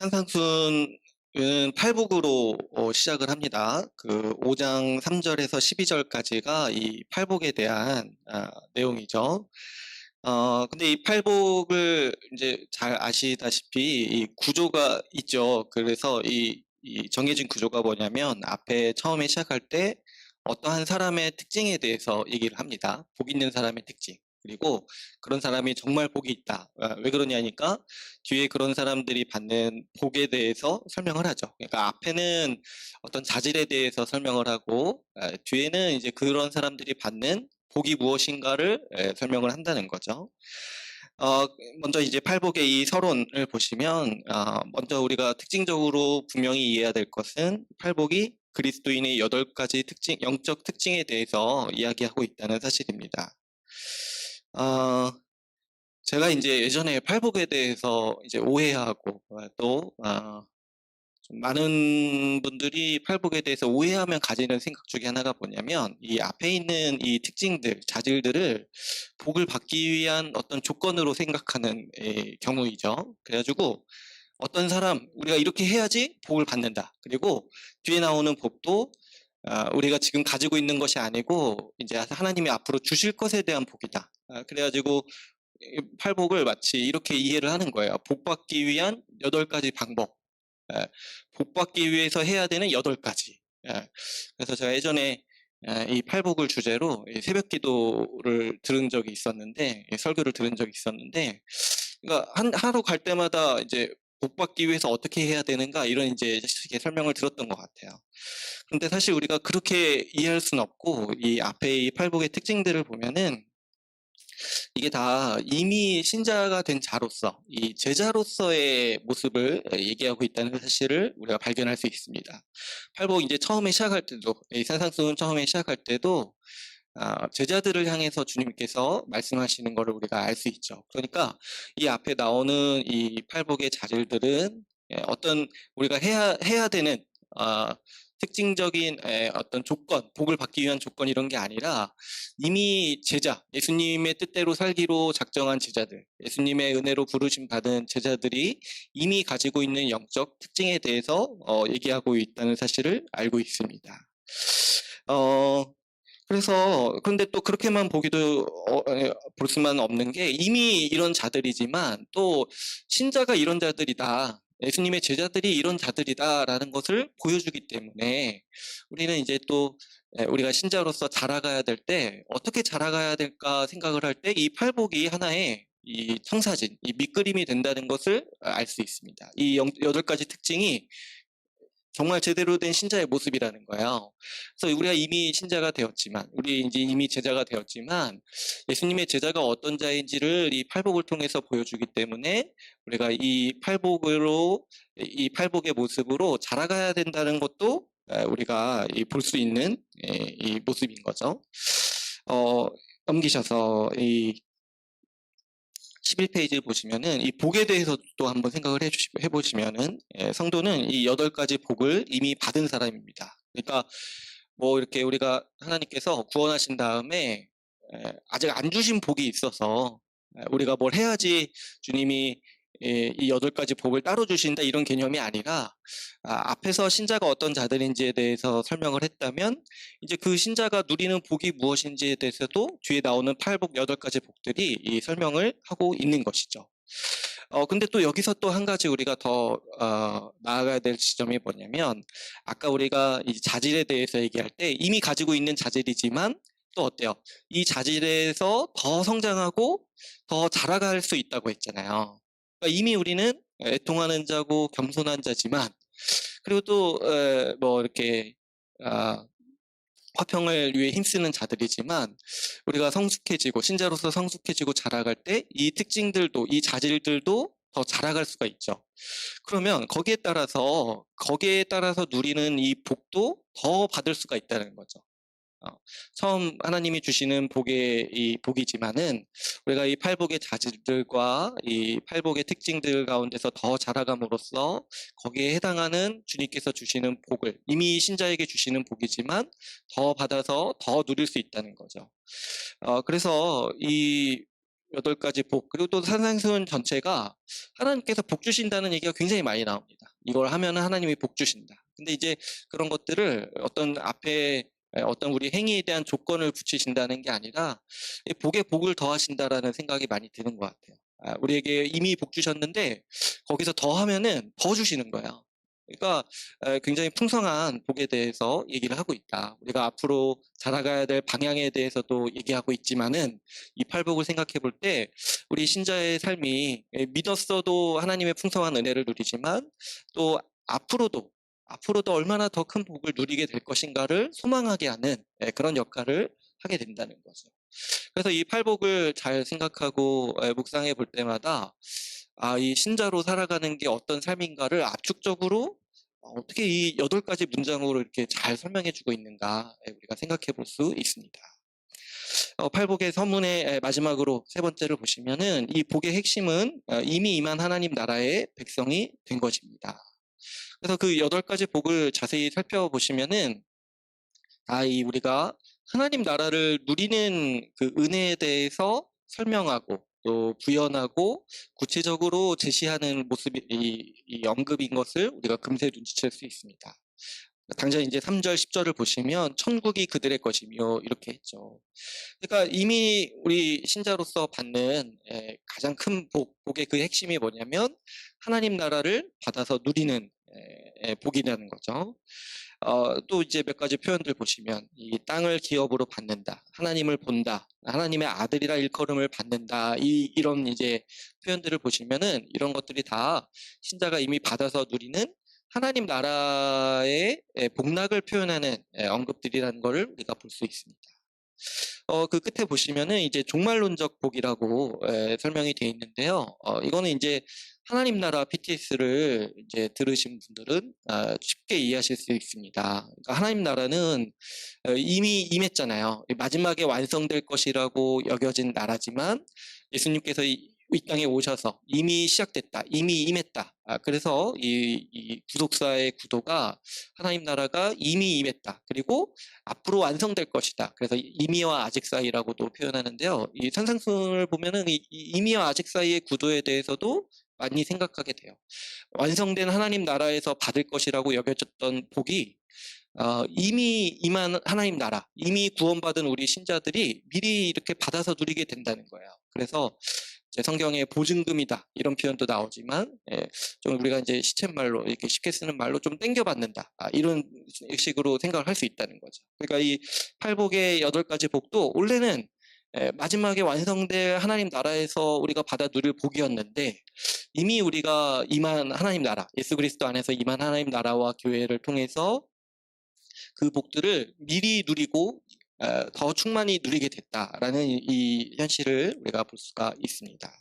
산상수훈은 팔복으로 시작을 합니다. 그 5장 3절에서 12절까지가 이 팔복에 대한 내용이죠. 근데 이 팔복을 이제 잘 아시다시피 이 구조가 있죠. 그래서 이 정해진 구조가 뭐냐면 앞에 처음에 시작할 때 어떠한 사람의 특징에 대해서 얘기를 합니다. 복 있는 사람의 특징. 그리고 그런 사람이 정말 복이 있다. 왜 그러냐니까 뒤에 그런 사람들이 받는 복에 대해서 설명을 하죠. 그러니까 앞에는 어떤 자질에 대해서 설명을 하고 뒤에는 이제 그런 사람들이 받는 복이 무엇인가를 설명을 한다는 거죠. 어, 먼저 이제 팔복의 이 서론을 보시면 먼저 우리가 특징적으로 분명히 이해해야 될 것은 팔복이 그리스도인의 8가지 특징, 영적 특징에 대해서 이야기하고 있다는 사실입니다. 어, 제가 이제 예전에 팔복에 대해서 이제 오해하고 또 좀 많은 분들이 팔복에 대해서 오해하면 가지는 생각 중에 하나가 뭐냐면 이 앞에 있는 이 특징들, 자질들을 복을 받기 위한 어떤 조건으로 생각하는 경우이죠. 그래가지고 어떤 사람 우리가 이렇게 해야지 복을 받는다. 그리고 뒤에 나오는 복도 우리가 지금 가지고 있는 것이 아니고 이제 하나님이 앞으로 주실 것에 대한 복이다. 그래가지고 팔복을 마치 이렇게 이해를 하는 거예요. 복 받기 위한 8가지 방법. 복 받기 위해서 해야 되는 8가지. 그래서 제가 예전에 이 팔복을 주제로 새벽 기도를 들은 적이 있었는데, 설교를 들은 적이 있었는데, 그러니까 하루 갈 때마다 이제 복 받기 위해서 어떻게 해야 되는가 이런 이제 식의 설명을 들었던 것 같아요. 근데 사실 우리가 그렇게 이해할 수는 없고 이 앞에 이 팔복의 특징들을 보면은 이게 다 이미 신자가 된 자로서 이 제자로서의 모습을 얘기하고 있다는 사실을 우리가 발견할 수 있습니다. 팔복 이제 처음에 시작할 때도 이 산상수훈 처음에 시작할 때도 제자들을 향해서 주님께서 말씀하시는 것을 우리가 알 수 있죠. 그러니까 이 앞에 나오는 이 팔복의 자질들은 어떤 우리가 해야 되는 특징적인 어떤 조건, 복을 받기 위한 조건 이런 게 아니라 이미 제자, 예수님의 뜻대로 살기로 작정한 제자들, 예수님의 은혜로 부르심 받은 제자들이 이미 가지고 있는 영적 특징에 대해서 얘기하고 있다는 사실을 알고 있습니다. 어, 그래서 그런데 또 그렇게만 보기도 볼 수만 없는 게 이미 이런 자들이지만 또 신자가 이런 자들이다. 예수님의 제자들이 이런 자들이다라는 것을 보여주기 때문에 우리는 이제 또 우리가 신자로서 자라가야 될 때 어떻게 자라가야 될까 생각을 할 때 이 팔복이 하나의 이 청사진, 이 밑그림이 된다는 것을 알 수 있습니다. 이 8가지 특징이 정말 제대로 된 신자의 모습이라는 거예요. 그래서 우리가 이미 신자가 되었지만, 우리 이제 이미 제자가 되었지만, 예수님의 제자가 어떤 자인지를 이 팔복을 통해서 보여주기 때문에 우리가 이 팔복의 모습으로 자라가야 된다는 것도 우리가 볼 수 있는 이 모습인 거죠. 넘기셔서 이 11페이지 보시면은 이 복에 대해서 또 한번 생각을 해보시면은 성도는 이 8가지 복을 이미 받은 사람입니다. 그러니까 뭐 이렇게 우리가 하나님께서 구원하신 다음에 아직 안 주신 복이 있어서 우리가 뭘 해야지 주님이 이 8가지 복을 따로 주신다 이런 개념이 아니라 앞에서 신자가 어떤 자들인지에 대해서 설명을 했다면 이제 그 신자가 누리는 복이 무엇인지에 대해서도 뒤에 나오는 팔복 8가지 복들이 이 설명을 하고 있는 것이죠. 근데 또 여기서 또 한 가지 우리가 더 나아가야 될 지점이 뭐냐면 아까 우리가 이 자질에 대해서 얘기할 때 이미 가지고 있는 자질이지만 또 어때요? 이 자질에서 더 성장하고 더 자라갈 수 있다고 했잖아요. 그러니까 이미 우리는 애통하는 자고 겸손한 자지만 그리고 또 뭐 이렇게 아, 화평을 위해 힘쓰는 자들이지만 우리가 성숙해지고 신자로서 성숙해지고 자라갈 때 이 특징들도 이 자질들도 더 자라갈 수가 있죠. 그러면 거기에 따라서 누리는 이 복도 더 받을 수가 있다는 거죠. 처음 하나님이 주시는 이 복이지만은 우리가 이 팔복의 자질들과 이 팔복의 특징들 가운데서 더 자라감으로써 거기에 해당하는 주님께서 주시는 복을 이미 신자에게 주시는 복이지만 더 받아서 더 누릴 수 있다는 거죠. 그래서 이 8가지 복, 그리고 또 산상수훈 전체가 하나님께서 복 주신다는 얘기가 굉장히 많이 나옵니다. 이걸 하면은 하나님이 복 주신다. 근데 이제 그런 것들을 어떤 앞에 어떤 우리 행위에 대한 조건을 붙이신다는 게 아니라 이 복에 복을 더하신다라는 생각이 많이 드는 것 같아요. 우리에게 이미 복 주셨는데 거기서 더하면은 더 주시는 거예요. 그러니까 굉장히 풍성한 복에 대해서 얘기를 하고 있다. 우리가 앞으로 살아가야 될 방향에 대해서도 얘기하고 있지만은 이 팔복을 생각해 볼 때 우리 신자의 삶이 믿었어도 하나님의 풍성한 은혜를 누리지만 또 앞으로도 얼마나 더 큰 복을 누리게 될 것인가를 소망하게 하는 그런 역할을 하게 된다는 거죠. 그래서 이 팔복을 잘 생각하고 묵상해 볼 때마다 이 신자로 살아가는 게 어떤 삶인가를 압축적으로 어떻게 이 8가지 문장으로 이렇게 잘 설명해 주고 있는가 우리가 생각해 볼 수 있습니다. 팔복의 서문의 마지막으로 세 번째를 보시면은 이 복의 핵심은 이미 임한 하나님 나라의 백성이 된 것입니다. 그래서 그 8가지 복을 자세히 살펴보시면은 이 우리가 하나님 나라를 누리는 그 은혜에 대해서 설명하고 또 구현하고 구체적으로 제시하는 모습이 이 언급인 것을 우리가 금세 눈치챌 수 있습니다. 당장 이제 3절, 10절을 보시면 천국이 그들의 것이며 이렇게 했죠. 그러니까 이미 우리 신자로서 받는 가장 큰 복의 그 핵심이 뭐냐면 하나님 나라를 받아서 누리는 복이라는 거죠. 또 이제 몇 가지 표현들 보시면 이 땅을 기업으로 받는다, 하나님을 본다, 하나님의 아들이라 일컬음을 받는다, 이런 이제 표현들을 보시면은 이런 것들이 다 신자가 이미 받아서 누리는 하나님 나라의 복락을 표현하는 언급들이라는 것을 우리가 볼 수 있습니다. 그 끝에 보시면은 이제 종말론적 복이라고 설명이 되어 있는데요. 이거는 이제 하나님 나라 PTS를 이제 들으신 분들은 쉽게 이해하실 수 있습니다. 그러니까 하나님 나라는 이미 임했잖아요. 마지막에 완성될 것이라고 여겨진 나라지만 예수님께서 이 땅에 오셔서 이미 시작됐다, 이미 임했다. 그래서 이 구속사의 구도가 하나님 나라가 이미 임했다. 그리고 앞으로 완성될 것이다. 그래서 이미와 아직 사이라고도 표현하는데요. 이 산상순을 보면은 이 이미와 아직 사이의 구도에 대해서도 많이 생각하게 돼요. 완성된 하나님 나라에서 받을 것이라고 여겨졌던 복이 이미 임한 하나님 나라, 이미 구원받은 우리 신자들이 미리 이렇게 받아서 누리게 된다는 거예요. 그래서 이제 성경에 보증금이다 이런 표현도 나오지만 좀 우리가 이제 시쳇말로 이렇게 쉽게 쓰는 말로 좀 땡겨받는다 이런 식으로 생각을 할 수 있다는 거죠. 그러니까 이 팔복의 8가지 복도 원래는 마지막에 완성될 하나님 나라에서 우리가 받아 누릴 복이었는데 이미 우리가 임한 하나님 나라, 예수 그리스도 안에서 임한 하나님 나라와 교회를 통해서 그 복들을 미리 누리고 더 충만히 누리게 됐다라는 이 현실을 우리가 볼 수가 있습니다.